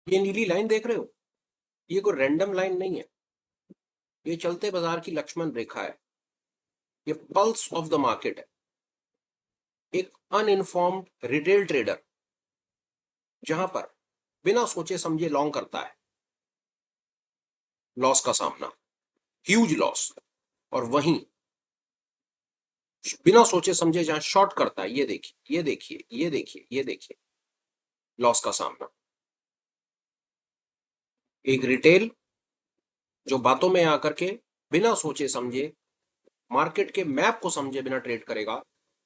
ये नीली लाइन देख रहे हो, ये कोई रैंडम लाइन नहीं है, ये चलते बाजार की लक्ष्मण रेखा है। ये पल्स ऑफ द मार्केट है। एक अनइन्फॉर्म्ड रिटेल ट्रेडर जहां पर बिना सोचे समझे लॉन्ग करता है, लॉस का सामना, ह्यूज लॉस। और वहीं बिना सोचे समझे जहां शॉर्ट करता है, ये देखिए, ये देखिए, ये देखिए, ये देखिए, लॉस का सामना। एक रिटेल जो बातों में आकर के बिना सोचे समझे, मार्केट के मैप को समझे बिना ट्रेड करेगा,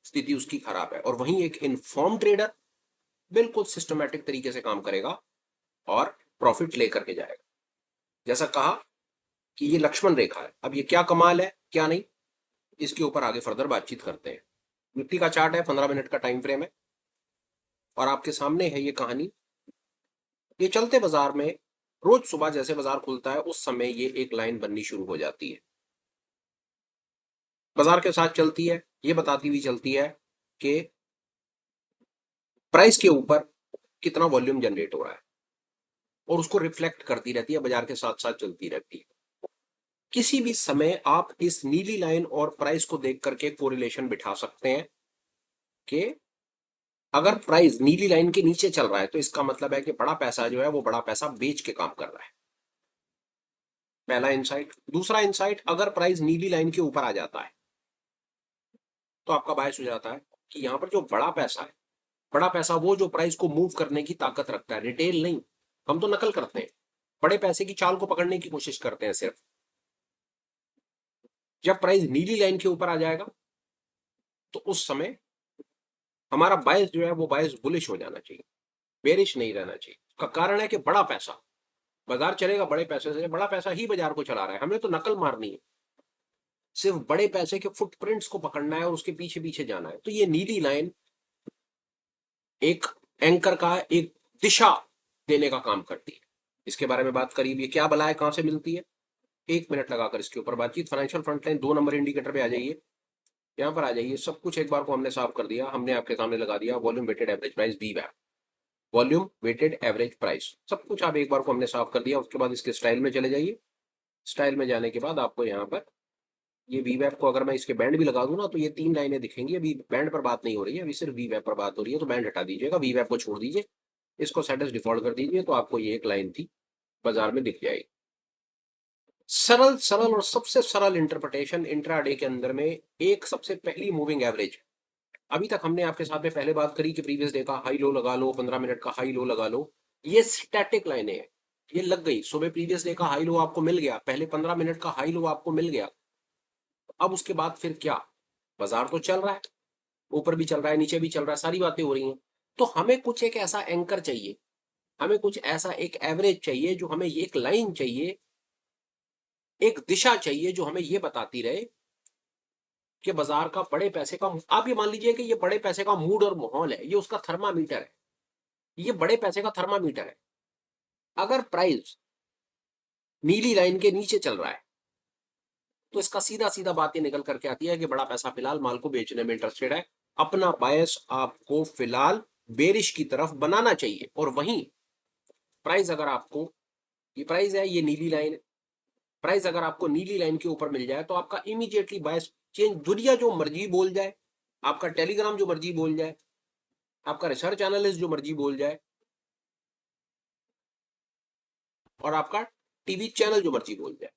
स्थिति उसकी खराब है। और वहीं एक इन्फॉर्म ट्रेडर बिल्कुल सिस्टमैटिक तरीके से काम करेगा और प्रॉफिट लेकर के जाएगा। जैसा कहा कि ये लक्ष्मण रेखा है। अब ये क्या कमाल है क्या नहीं, इसके ऊपर आगे फर्दर बातचीत करते हैं। निफ्टी का चार्ट है, 15 मिनट का टाइम फ्रेम है और आपके सामने है ये कहानी। ये चलते बाजार में रोज सुबह जैसे बाजार खुलता है उस समय ये एक लाइन बननी शुरू हो जाती है, बाजार के साथ चलती है, ये बताती हुई चलती है कि प्राइस के ऊपर कितना वॉल्यूम जनरेट हो रहा है और उसको रिफ्लेक्ट करती रहती है, बाजार के साथ साथ चलती रहती है। किसी भी समय आप इस नीली लाइन और प्राइस को देख करके कोरिलेशन बिठा सकते हैं कि अगर प्राइस नीली लाइन के नीचे चल रहा है तो इसका मतलब है कि बड़ा पैसा जो है वो बड़ा पैसा बेच के काम कर रहा है। पहला इंसाइट। दूसरा इंसाइट, अगर प्राइस नीली लाइन के ऊपर आ जाता है तो आपका बायस हो जाता है कि यहां पर जो बड़ा पैसा है, बड़ा पैसा वो जो प्राइस को मूव करने की ताकत रखता है, रिटेल नहीं। हम तो नकल करते हैं, बड़े पैसे की चाल को पकड़ने की कोशिश करते हैं सिर्फ। जब प्राइस नीली लाइन के ऊपर आ जाएगा तो उस समय हमारा बायस जो है वो बायस बुलिश हो जाना चाहिए, बेरिश नहीं रहना चाहिए। उसका कारण है कि बड़ा पैसा, बाजार चलेगा बड़े पैसे से, बड़ा पैसा ही बाजार को चला रहा है, हमें तो नकल मारनी है, सिर्फ बड़े पैसे के फुटप्रिंट्स को पकड़ना है और उसके पीछे पीछे जाना है। तो ये नीली लाइन एक एंकर का एक दिशा देने का काम करती है। इसके बारे में बात करिए, ये क्या बला है, कहां से मिलती है, 1 मिनट लगाकर इसके ऊपर बातचीत। Financial front line 2 number indicator पे आ जाइए, यहां पर आ जाइए। सब कुछ एक बार को हमने साफ कर दिया, हमने आपके सामने लगा दिया वॉल्यूम वेटेड एवरेज प्राइस बी वैप, वॉल्यूम वेटेड एवरेज प्राइस, सब कुछ आप एक बार को हमने साफ कर दिया। उसके बाद इसके स्टाइल में चले जाइए। स्टाइल में जाने के बाद आपको यहाँ पर ये वी वैप को अगर मैं इसके बैंड भी लगा दूं ना तो ये 3 लाइनें दिखेंगी। अभी बैंड पर बात नहीं हो रही है, अभी सिर्फ वी वैप पर बात हो रही है, तो बैंड हटा दीजिएगा, वी वैप को छोड़ दीजिए, इसको सेट एज डिफॉल्ट कर दीजिए, तो आपको ये एक लाइन थी बाजार में दिख जाएगी। सरल सरल और सबसे सरल इंटरप्रिटेशन इंट्राडे के अंदर में एक सबसे पहली मूविंग एवरेज। अभी तक हमने आपके साथ में पहले बात करी कि प्रीवियस डे का हाई लो लगा लो, 15 मिनट का हाई लो लगा लो, ये स्टैटिक लाइनें हैं। ये लग गई सुबह, प्रीवियस डे का हाई लो आपको मिल गया, पहले 15 मिनट का हाई लो आपको मिल गया। अब उसके बाद फिर क्या, बाजार तो चल रहा है, ऊपर भी चल रहा है नीचे भी चल रहा है, सारी बातें हो रही हैं। तो हमें कुछ एक ऐसा एंकर चाहिए, हमें कुछ ऐसा एक एवरेज चाहिए, जो हमें एक लाइन चाहिए, एक दिशा चाहिए जो हमें ये बताती रहे कि बाजार का बड़े पैसे का, आप ये मान लीजिए कि ये बड़े पैसे का मूड और माहौल है, ये उसका थर्मामीटर है, ये बड़े पैसे का थर्मामीटर है। अगर प्राइस नीली लाइन के नीचे चल रहा है तो इसका सीधा सीधा बात ये निकल करके आती है कि बड़ा पैसा फिलहाल माल को बेचने में इंटरेस्टेड है, अपना बायस आपको फिलहाल बेरिश की तरफ बनाना चाहिए। और वहीं प्राइस अगर आपको, ये प्राइस है, ये नीली लाइन है, प्राइस अगर आपको नीली लाइन के ऊपर मिल जाए तो आपका इमीडिएटली बायस चेंज। दुनिया जो मर्जी बोल जाए, आपका टेलीग्राम जो मर्जी बोल जाए, आपका रिसर्च एनालिस्ट जो मर्जी बोल जाए, और आपका टीवी चैनल जो मर्जी बोल जाए,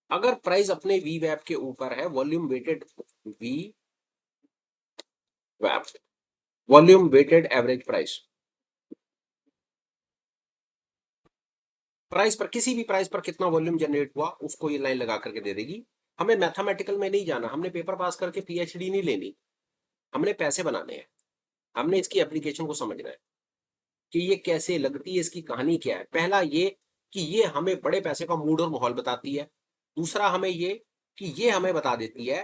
अगर प्राइस अपने वी वैप के ऊपर है, वॉल्यूम वेटेड वी वैप, volume weighted average price, price पर, किसी भी प्राइस पर कितना वॉल्यूम जनरेट हुआ उसको ये लाइन लगा करके दे देगी। हमें मैथमेटिकल में नहीं जाना, हमने पेपर पास करके पीएचडी नहीं लेनी, हमने पैसे बनाने हैं, हमने इसकी एप्लीकेशन को समझना है कि ये कैसे लगती है, इसकी कहानी क्या है। पहला ये कि ये हमें बड़े पैसे का मूड और माहौल बताती है। दूसरा हमें ये कि ये हमें बता देती है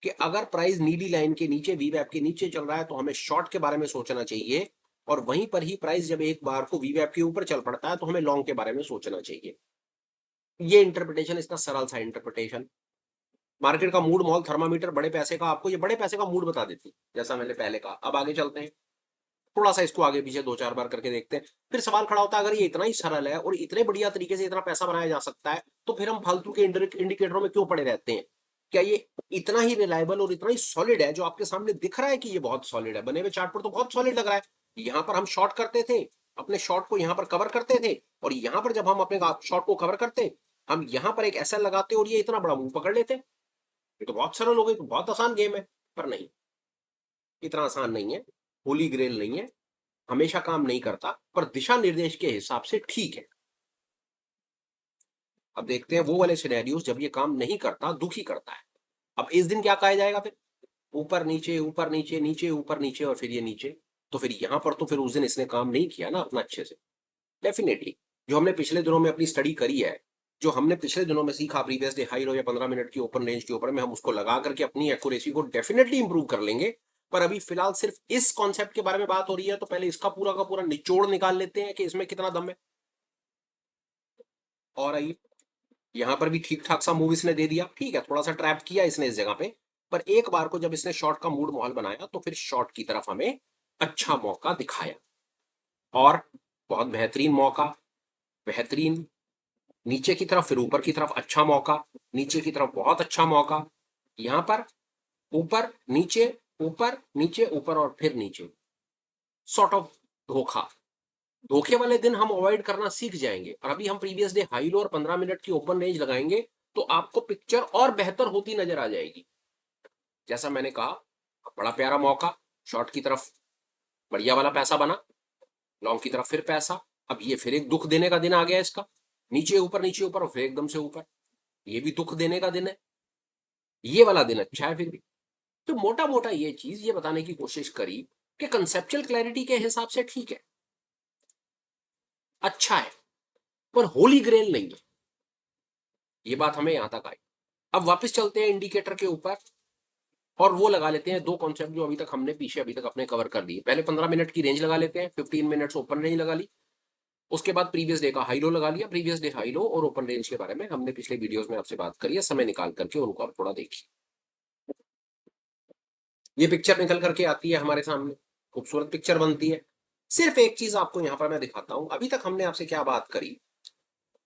कि अगर प्राइस नीली लाइन के नीचे, वी वैप के नीचे चल रहा है तो हमें शॉर्ट के बारे में सोचना चाहिए, और वहीं पर ही प्राइस जब एक बार को वी वैप के ऊपर चल पड़ता है तो हमें लॉन्ग के बारे में सोचना चाहिए। ये इंटरप्रिटेशन, इसका सरल सा इंटरप्रिटेशन। मार्केट का मूड माहौल थर्मामीटर बड़े पैसे का, आपको ये बड़े पैसे का मूड बता देती, जैसा मैंने पहले कहा। अब आगे चलते हैं। थोड़ा सा इसको आगे पीछे 2-4 बार करके देखते हैं। फिर सवाल खड़ा होता है अगर ये इतना ही सरल है और इतने बढ़िया तरीके से इतना पैसा बनाया जा सकता है तो फिर हम फालतू के इंडिकेटरों में क्यों पड़े रहते हैं? क्या ये इतना ही रिलायबल और इतना ही सॉलिड है जो आपके सामने दिख रहा है कि ये बहुत सॉलिड है? बने हुए चार्ट पर तो बहुत सॉलिड लग रहा है। यहाँ पर हम शॉर्ट करते थे, अपने शॉर्ट को यहाँ पर कवर करते थे, और यहाँ पर जब हम अपने शॉर्ट को कवर करते, हम यहाँ पर एक एसएल लगाते और ये इतना बड़ा मुंह पकड़ लेते। ये तो बहुत सरल हो गई, तो बहुत आसान गेम है। पर नहीं, इतना आसान नहीं है, होली ग्रेल नहीं है, हमेशा काम नहीं करता, पर दिशा निर्देश के हिसाब से ठीक है। अब देखते हैं वो वाले सिनेरियोस जब ये काम नहीं करता, दुखी करता है। अब इस दिन क्या कहा जाएगा फिर? ऊपर नीचे ऊपर नीचे, नीचे ऊपर नीचे, और फिर ये नीचे। तो फिर यहां पर तो फिर उस दिन इसने काम नहीं किया ना अपना अच्छे से। डेफिनेटली जो हमने पिछले दिनों में अपनी स्टडी करी है, जो हमने पिछले दिनों में सीखा प्रीवियस डे हाई लो या 15 मिनट की ओपन रेंज के ऊपर में, हम उसको लगा करके अपनी एक्यूरेसी को डेफिनेटली इंप्रूव कर लेंगे। पर अभी फिलहाल सिर्फ इस कॉन्सेप्ट के बारे में बात हो रही है, तो पहले इसका पूरा का पूरा निचोड़ निकाल लेते हैं कि इसमें कितना दम है। और आइए, यहां पर भी ठीक ठाक सा मूव इसने दे दिया, ठीक है, थोड़ा सा ट्रैप किया इसने इस जगह पे, पर एक बार को जब इसने शॉर्ट का मूड माहौल बनाया तो फिर शॉर्ट की तरफ हमें अच्छा मौका दिखाया, और बहुत बेहतरीन मौका, बेहतरीन। नीचे की तरफ फिर ऊपर की तरफ अच्छा मौका, नीचे की तरफ बहुत अच्छा मौका, यहां पर ऊपर नीचे ऊपर नीचे ऊपर और फिर नीचे, सॉर्ट ऑफ धोखा। धोखे वाले दिन हम अवॉइड करना सीख जाएंगे, और अभी हम प्रीवियस डे हाई लो और 15 मिनट की ओपन रेंज लगाएंगे तो आपको पिक्चर और बेहतर होती नजर आ जाएगी। जैसा मैंने कहा, बड़ा प्यारा मौका, शॉर्ट की तरफ बढ़िया वाला पैसा बना, लॉन्ग की तरफ फिर पैसा। अब ये फिर एक दुख देने का दिन आ गया इसका, नीचे ऊपर और फिर एकदम से ऊपर, ये भी दुख देने का दिन है। ये वाला दिन अच्छा है फिर भी। तो मोटा मोटा ये चीज ये बताने की कोशिश करी कि कंसेप्चुअल क्लैरिटी के हिसाब से ठीक है, अच्छा है, पर होली ग्रेल नहीं है। ये बात हमें यहां तक आई। अब वापस चलते हैं इंडिकेटर के ऊपर, और वो लगा लेते हैं दो कॉन्सेप्ट जो अभी तक हमने पीछे अभी तक अपने कवर कर दिए। पहले 15 मिनट की रेंज लगा लेते हैं, 15 मिनट्स ओपन रेंज लगा ली। उसके बाद प्रीवियस डे का हाई लो लगा लिया। प्रीवियस डे हाई लो और ओपन रेंज के बारे में हमने पिछले वीडियोस में आपसे बात करी है, समय निकाल करके उनको आप थोड़ा देखिए। ये पिक्चर निकल करके आती है हमारे सामने, खूबसूरत पिक्चर बनती है। सिर्फ एक चीज आपको यहां पर मैं दिखाता हूं, अभी तक हमने आपसे क्या बात करी,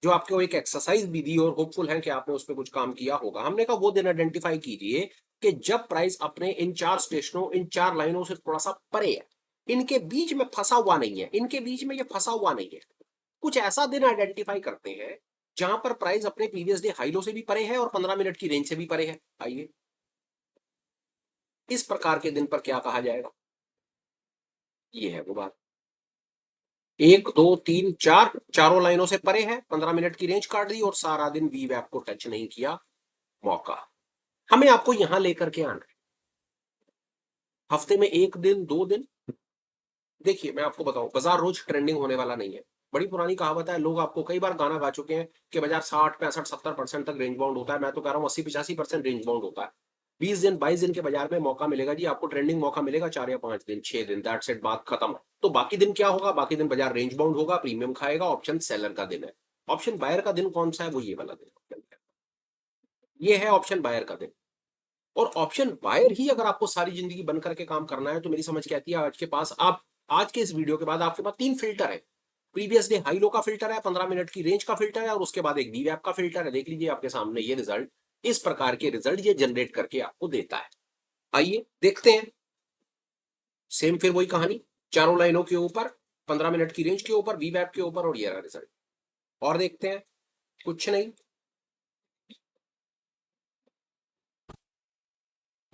जो आपको एक एक्सरसाइज भी दी और होपफुल है कि आपने उस पर कुछ काम किया होगा। हमने कहा वो दिन आइडेंटिफाई कीजिए कि जब प्राइस अपने इन 4 स्टेशनों, इन 4 लाइनों से थोड़ा सा परे है, इनके बीच में फंसा हुआ नहीं है, इनके बीच में ये फंसा हुआ नहीं है। कुछ ऐसा दिन आइडेंटिफाई करते हैं जहां पर प्राइस अपने प्रीवियस डे हाई लो से भी परे है और 15 मिनट की रेंज से भी परे है। आइए, इस प्रकार के दिन पर क्या कहा जाएगा? ये है वो बात। 1 2 3 4, चारों लाइनों से परे है, 15 मिनट की रेंज काट दी और सारा दिन वी वैप को टच नहीं किया, मौका। हमें आपको यहां लेकर के आना है, हफ्ते में 1 दिन 2 दिन। देखिए मैं आपको बताऊं, बाजार रोज ट्रेंडिंग होने वाला नहीं है। बड़ी पुरानी कहावत है, लोग आपको कई बार गाना गा चुके हैं कि बाजार 60 65 70% तक रेंज बाउंड होता है। मैं तो कह रहा हूं 80 85% रेंज बाउंड होता है। 20 दिन 22 दिन के बाजार में मौका मिलेगा जी आपको, ट्रेंडिंग मौका मिलेगा 4 या 5 दिन 6 दिन, दैट्स इट, बात खत्म। तो बाकी दिन क्या होगा? बाकी दिन बाजार रेंज बाउंड होगा, प्रीमियम खाएगा, ऑप्शन सेलर का दिन है। ऑप्शन बायर का दिन कौन सा है? वो ये वाला दिन, ये है ऑप्शन बायर का दिन। और ऑप्शन बायर ही अगर आपको सारी जिंदगी बन करके काम करना है, तो मेरी समझ कहती है आज के पास, आप आज के इस वीडियो के बाद आपके पास 3 फिल्टर है। प्रीवियस डे हाई लो का फिल्टर है, 15 मिनट की रेंज का फिल्टर है, और उसके बाद एक वी वैप का फिल्टर है। देख लीजिए आपके सामने ये रिजल्ट, इस प्रकार के रिजल्ट ये जनरेट करके आपको देता है। आइए देखते हैं, सेम फिर वही कहानी, चारों लाइनों के ऊपर, 15 मिनट की रेंज के ऊपर, वी वैप के ऊपर, और ये रहा रिजल्ट। और देखते हैं, कुछ नहीं,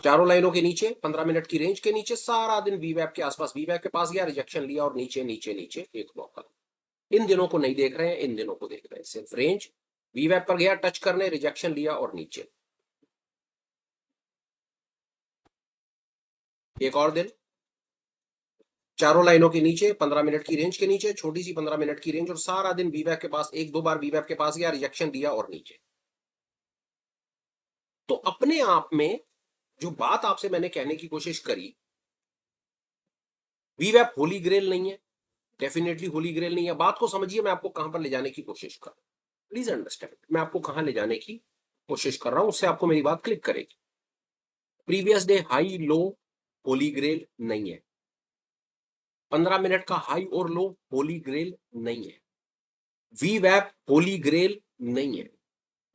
चारों लाइनों के नीचे, 15 मिनट की रेंज के नीचे, सारा दिन वी वैप के आसपास, वी वैप के पास गया, रिजेक्शन लिया, और नीचे नीचे नीचे एक मौका। इन दिनों को नहीं देख रहे हैं, इन दिनों को देख रहे हैं, सिर्फ रेंज, वी वैप पर गया, टच करने, रिजेक्शन लिया और नीचे। एक और दिन, चारों लाइनों के नीचे, 15 मिनट की रेंज के नीचे, छोटी सी 15 मिनट की रेंज, और सारा दिन वी वैप के पास, एक दो बार वी वैप के पास गया, रिजेक्शन दिया और नीचे। तो अपने आप में जो बात आपसे मैंने कहने की कोशिश करी, वी वैप होली ग्रेल नहीं है, डेफिनेटली होली ग्रेल नहीं है। बात को समझिए, मैं आपको कहां पर ले जाने की कोशिश कर रहा हूं, प्लीज अंडरस्टैंड मैं आपको कहां ले जाने की कोशिश कर रहा हूं, उससे आपको मेरी बात क्लिक करेगी। Previous day high low holy grail नहीं है, 15 मिनट का हाई और लो होली ग्रेल नहीं है, वीवैप होली ग्रेल नहीं है,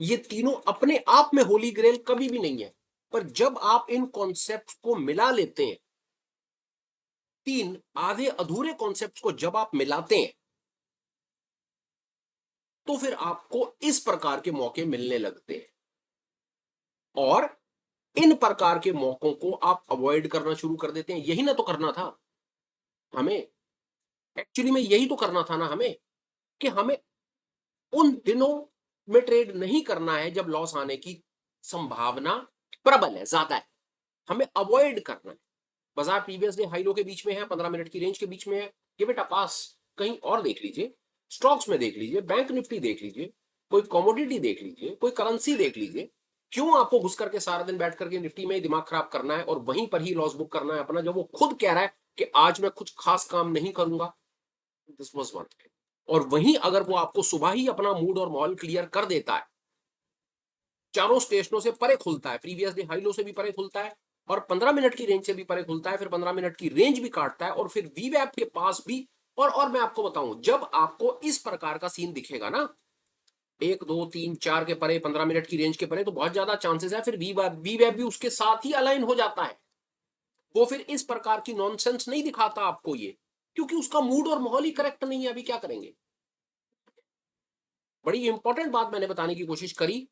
ये तीनों अपने आप में होली ग्रेल कभी भी नहीं है। पर जब आप इन कॉन्सेप्ट को मिला लेते हैं, तीन आधे अधूरे कॉन्सेप्ट को जब आप मिलाते हैं, तो फिर आपको इस प्रकार के मौके मिलने लगते हैं और इन प्रकार के मौकों को आप अवॉइड करना शुरू कर देते हैं। यही ना तो करना था हमें, एक्चुअली में यही तो करना था ना हमें, कि हमें उन दिनों में ट्रेड नहीं करना है जब लॉस आने की संभावना प्रबल है, ज्यादा है, हमें अवॉइड करना है। बाजार प्रीवियस डे हाई लो के बीच में है, 15 मिनट की रेंज के बीच में है, ये बेटा पास। कहीं और देख लीजिए, स्टॉक्स में देख लीजिए, बैंक निफ्टी देख लीजिए, कोई कमोडिटी देख लीजिए, कोई करेंसी देख लीजिए। क्यों आपको घुस करके सारा दिन बैठ करके निफ्टी में ही दिमाग खराब करना है और वहीं पर ही लॉस बुक करना है अपना, जब वो खुद कह रहा है कि आज मैं कुछ खास काम नहीं करूंगा। This was one. और वहीं अगर वो आपको सुबह ही अपना मूड और माहौल क्लियर कर देता है, चारों स्टेशनों से परे खुलता है, प्रीवियस डे हाई लो से भी परे खुलता है और 15 मिनट की रेंज से भी परे खुलता है, फिर 15 मिनट की रेंज भी काटता है और फिर वीवैप के पास भी। और मैं आपको बताऊं, जब आपको इस प्रकार का सीन दिखेगा ना, 1 2 3 4 के परे, 15 मिनट की रेंज के परे, तो बहुत ज्यादा चांसेस है फिर वीवैप भी उसके साथ ही अलाइन हो जाता है। वो फिर इस प्रकार की नॉनसेंस नहीं दिखाता आपको ये, क्योंकि उसका मूड और माहौल ही करेक्ट नहीं है। अभी क्या करेंगे? बड़ी इंपॉर्टेंट बात मैंने बताने की कोशिश करी,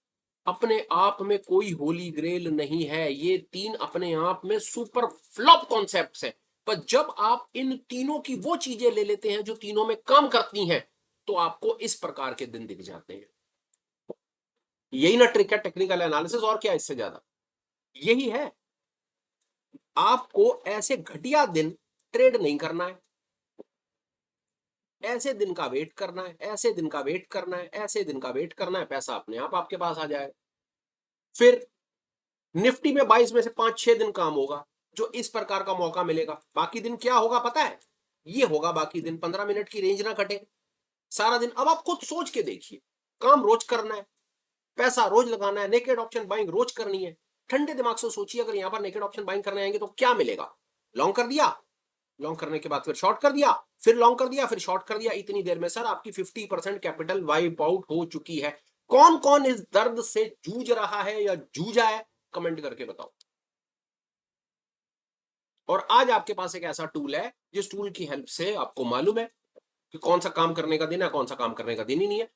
अपने आप में कोई होली ग्रेल नहीं है, ये तीन अपने आप में सुपर फ्लॉप कॉन्सेप्ट्स हैं। पर जब आप इन तीनों की वो चीजें ले लेते हैं जो तीनों में काम करती हैं, तो आपको इस प्रकार के दिन दिख जाते हैं। यही ना ट्रिक है टेक्निकल एनालिसिस, और क्या इससे ज्यादा यही है। आपको ऐसे घटिया दिन ट्रेड नहीं करना है, ऐसे दिन का वेट करना है, ऐसे दिन का वेट करना है, ऐसे दिन का वेट करना है, पैसा अपने आप आपके पास आ जाए। फिर निफ्टी में 22 में से 5 6 दिन काम होगा जो इस प्रकार का मौका मिलेगा। बाकी दिन क्या होगा पता है? ये होगा बाकी दिन 15 मिनट की रेंज ना कटे सारा दिन। अब आप खुद सोच के देखिए, काम रोज करना है, पैसा रोज लगाना है, नेकेड ऑप्शन बाइंग रोज करनी है। ठंडे दिमाग से सोचिए, अगर यहां पर नेकेड ऑप्शन बाइंग करने आएंगे तो क्या मिलेगा? लॉन्ग कर दिया, लॉन्ग करने के बाद फिर शॉर्ट कर दिया, फिर लॉन्ग कर दिया, फिर शॉर्ट कर दिया। इतनी देर में सर आपकी 50% कैपिटल वाइप आउट हो चुकी है। कौन कौन इस दर्द से जूझ रहा है या जूझा है, कमेंट करके बताओ। और आज आपके पास एक ऐसा टूल है जिस टूल की हेल्प से आपको मालूम है कि कौन सा काम करने का दिन है, कौन सा काम करने का दिन ही नहीं है।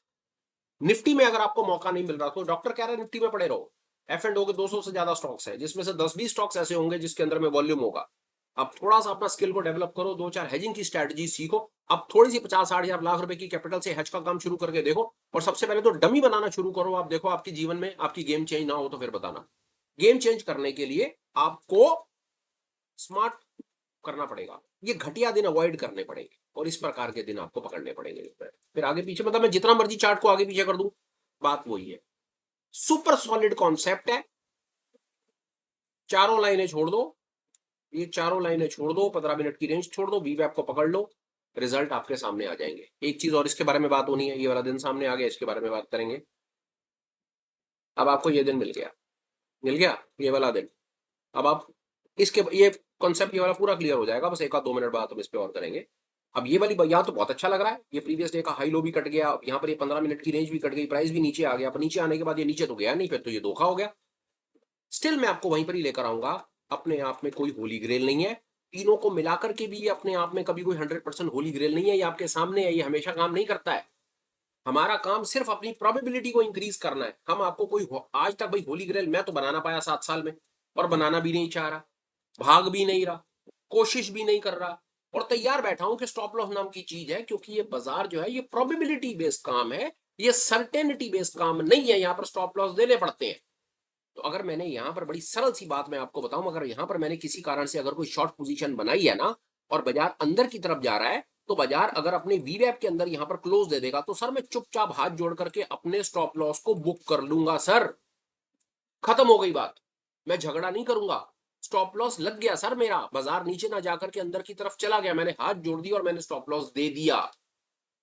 निफ्टी में अगर आपको मौका नहीं मिल रहा तो डॉक्टर कह रहा है निफ्टी में पड़े रहो। एफ एंड ओ के 200 से ज्यादा स्टॉक्स है, जिसमें से 10 20 स्टॉक्स ऐसे होंगे जिसके अंदर में वॉल्यूम होगा। आप थोड़ा सा अपना स्किल को डेवलप करो, 2 4 हेजिंग की स्ट्रेटजी सीखो। अब थोड़ी सी 50 60 हजार लाख रुपए की कैपिटल से हेज का काम शुरू करके देखो। और सबसे पहले तो डमी बनाना शुरू करो। आप देखो आपके जीवन में आपकी गेम चेंज ना हो तो फिर बताना। गेम चेंज करने के लिए आपको स्मार्ट करना पड़ेगा, ये घटिया दिन अवॉइड करने पड़ेंगे और इस प्रकार के दिन आपको पकड़ने पड़ेंगे। फिर आगे पीछे मतलब मैं जितना मर्जी चार्ट को आगे पीछे कर दूं, बात वही है। सुपर सॉलिड कॉन्सेप्ट है। चारों लाइनें छोड़ दो, ये चारों लाइनें छोड़ दो, 15 मिनट की रेंज छोड़ दो, वीवैप को पकड़ लो, रिजल्ट आपके सामने आ जाएंगे। एक चीज और इसके बारे में बात होनी है, ये वाला दिन सामने आ गया, इसके बारे में बात करेंगे। अब आपको ये दिन मिल गया, मिल गया ये वाला दिन। अब आप इसके ये कॉन्सेप्ट ये वाला पूरा क्लियर हो जाएगा, बस 1 2 मिनट बाद हम इस पे और करेंगे। अब ये वाली यहाँ तो बहुत अच्छा लग रहा है, ये प्रीवियस डे का हाई लो भी कट गया, यहाँ पर ये 15 मिनट की रेंज भी कट गई, प्राइस भी नीचे आ गया। पर नीचे आने के बाद ये नीचे तो गया नहीं, फिर तो ये धोखा हो गया। स्टिल मैं आपको वहीं पर ही लेकर आऊंगा, अपने आप में कोई होली ग्रेल नहीं है। तीनों को मिलाकर के भी ये अपने आप में कभी कोई 100% होली ग्रेल नहीं है। ये आपके सामने है, ये हमेशा काम नहीं करता है। हमारा काम सिर्फ अपनी प्रोबेबिलिटी को इंक्रीज करना है। हम आपको कोई आज तक भाई होली ग्रेल मैं तो बनाना पाया 7 साल में, और बनाना भी नहीं चाह रहा, भाग भी नहीं रहा, कोशिश भी नहीं कर रहा, और तैयार बैठा हूं कि स्टॉप लॉस नाम की चीज है। क्योंकि ये बाजार जो है ये प्रोबेबिलिटी बेस्ड काम है, ये सर्टेनिटी बेस्ड काम नहीं है। यहां पर स्टॉप लॉस देने पड़ते हैं। तो अगर मैंने यहां पर बड़ी सरल सी बात मैं आपको बताऊं, अगर यहां पर मैंने किसी कारण से अगर कोई शॉर्ट पोजीशन बनाई है ना, और बाजार अंदर की तरफ जा रहा है, तो बाजार अगर अपने वीवैप के अंदर यहां पर क्लोज दे देगा, तो सर मैं चुपचाप हाथ जोड़ करके अपने स्टॉप लॉस को बुक कर लूंगा। सर खत्म हो गई बात, मैं झगड़ा नहीं करूंगा। स्टॉप लॉस लग गया सर मेरा, बाजार नीचे ना जाकर के अंदर की तरफ चला गया, मैंने हाथ जोड़ दिया और मैंने स्टॉप लॉस दे दिया।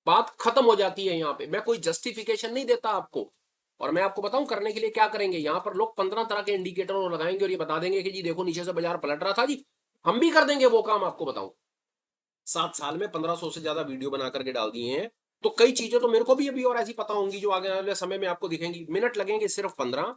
बात खत्म हो जाती है। यहाँ पे मैं कोई जस्टिफिकेशन नहीं देता आपको। और मैं आपको बताऊं करने के लिए क्या करेंगे, यहाँ पर लोग 15 तरह के इंडिकेटर लगाएंगे और ये बता देंगे कि जी देखो नीचे से बाजार पलट रहा था जी। हम भी कर देंगे वो काम, आपको बताऊं। 7 साल में 1500 से ज्यादा वीडियो बना करके डाल दिए हैं। तो कई चीजें तो मेरे को भी अभी और ऐसी पता होंगी जो आगे वाले समय में आपको दिखेंगी। मिनट लगेंगे सिर्फ 15।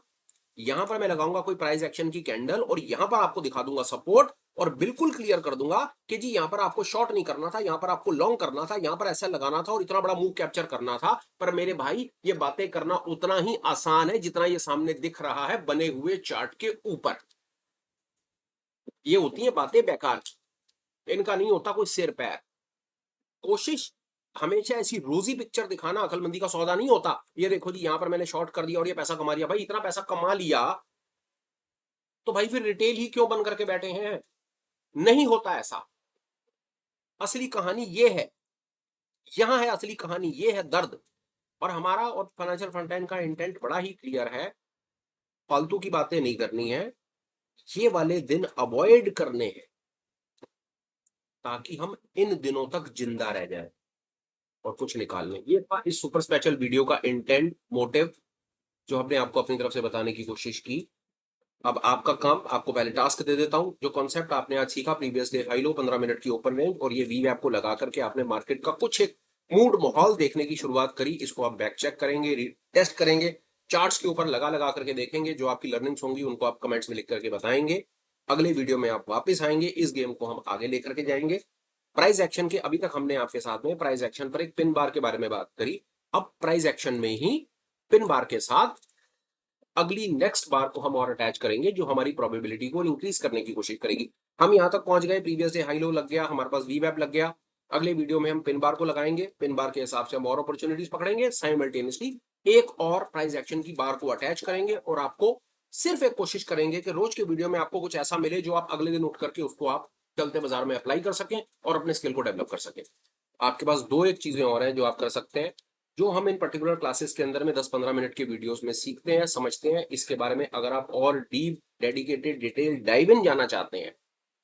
यहां पर मैं लगाऊंगा कोई प्राइस एक्शन की कैंडल और यहां पर आपको दिखा दूंगा सपोर्ट और बिल्कुल क्लियर कर दूंगा कि जी यहां पर आपको शॉर्ट नहीं करना था, यहां पर आपको लॉन्ग करना था, यहां पर ऐसा लगाना था और इतना बड़ा मूव कैप्चर करना था। पर मेरे भाई ये बातें करना उतना ही आसान है जितना ये सामने दिख रहा है बने हुए चार्ट के ऊपर। ये होती है बातें बेकार, इनका नहीं होता कोई सिर पैर। कोशिश हमेशा ऐसी रोजी पिक्चर दिखाना अकलमंदी का सौदा नहीं होता। ये देखो जी यहां पर मैंने शॉर्ट कर दिया और ये पैसा कमा लिया। भाई इतना पैसा कमा लिया तो भाई फिर रिटेल ही क्यों बन करके बैठे हैं? नहीं होता ऐसा। असली कहानी ये है, यहां है असली कहानी, ये है दर्द। और हमारा और फाइनेंशियल फ्रंट का इंटेंट बड़ा ही क्लियर है, फालतू की बातें नहीं करनी है, ये वाले दिन अवॉइड करने हैं ताकि हम इन दिनों तक जिंदा रह जाए और कुछ निकाल लें। ये था इस सुपर स्पेशल वीडियो का इंटेंट, मोटिव, जो हमने आपको अपनी तरफ से बताने की कोशिश की। अब आपका काम, आपको पहले टास्क दे देता हूं। जो कॉन्सेप्ट आपने आज सीखा, प्रीवियस डे हाई लो, 15 मिनट की ओपन रेंज और ये वी वैप को लगा करके आपने मार्केट का कुछ एक मूड माहौल देखने की शुरुआत करी। इसको आप बैक चेक करेंगे, टेस्ट करेंगे, चार्ट्स के ऊपर लगा लगा करके देखेंगे। जो आपकी लर्निंग्स होंगी उनको आप कमेंट्स में लिख करके बताएंगे। अगले वीडियो में आप वापस आएंगे, इस गेम को हम आगे लेकर के जाएंगे। प्राइस एक्शन के अभी तक हमने आपके साथ में प्राइस एक्शन पर एक पिन बार के बारे में बात करी। अब प्राइस एक्शन में ही पिन बार के साथ अगली नेक्स्ट बार को हम और अटैच करेंगे जो हमारी प्रोबेबिलिटी को इंक्रीज करने की कोशिश करेगी। हम यहां तक पहुंच गए, प्रीवियस डे हाई लो लग गया, हमारे पास वी वेब लग गया। अगले वीडियो में हम पिन बार को लगाएंगे, पिन बार के हिसाब से हम और अपॉर्चुनिटीज पकड़ेंगे, साइमल्टेनियसली एक और प्राइस एक्शन की बार को अटैच करेंगे और आपको सिर्फ एक कोशिश करेंगे कि रोज के वीडियो में आपको कुछ ऐसा मिले जो आप अगले दिन उठ करके उसको आप चलते बाजार में अप्लाई कर सकें और अपने स्किल को डेवलप कर सकें। आपके पास दो एक चीजें और हैं जो आप कर सकते हैं, जो हम इन पर्टिकुलर क्लासेस के अंदर में 10-15 मिनट के वीडियोस में सीखते हैं, समझते हैं। इसके बारे में अगर आप और deep, dedicated, detail dive in जाना चाहते हैं,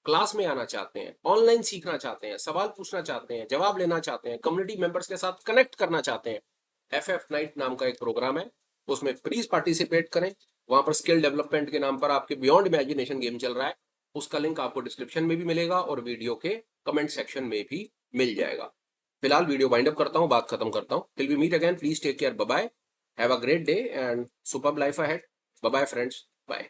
क्लास में आना चाहते हैं, ऑनलाइन सीखना चाहते हैं, सवाल पूछना चाहते हैं, जवाब लेना चाहते हैं, कम्युनिटी मेंबर्स के साथ कनेक्ट करना चाहते हैं, FF नाइट नाम का एक प्रोग्राम है, उसमें प्लीज पार्टिसिपेट करें। वहां पर स्किल डेवलपमेंट के नाम पर आपके बियॉन्ड इमेजिनेशन गेम चल रहा है। उसका लिंक आपको डिस्क्रिप्शन में भी मिलेगा और वीडियो के कमेंट सेक्शन में भी मिल जाएगा। फिलहाल वीडियो वाइंड अप करता हूं, बात खत्म करता हूं। Till we meet again, please take care, bye bye, have a great day and superb life ahead. Bye bye friends, bye.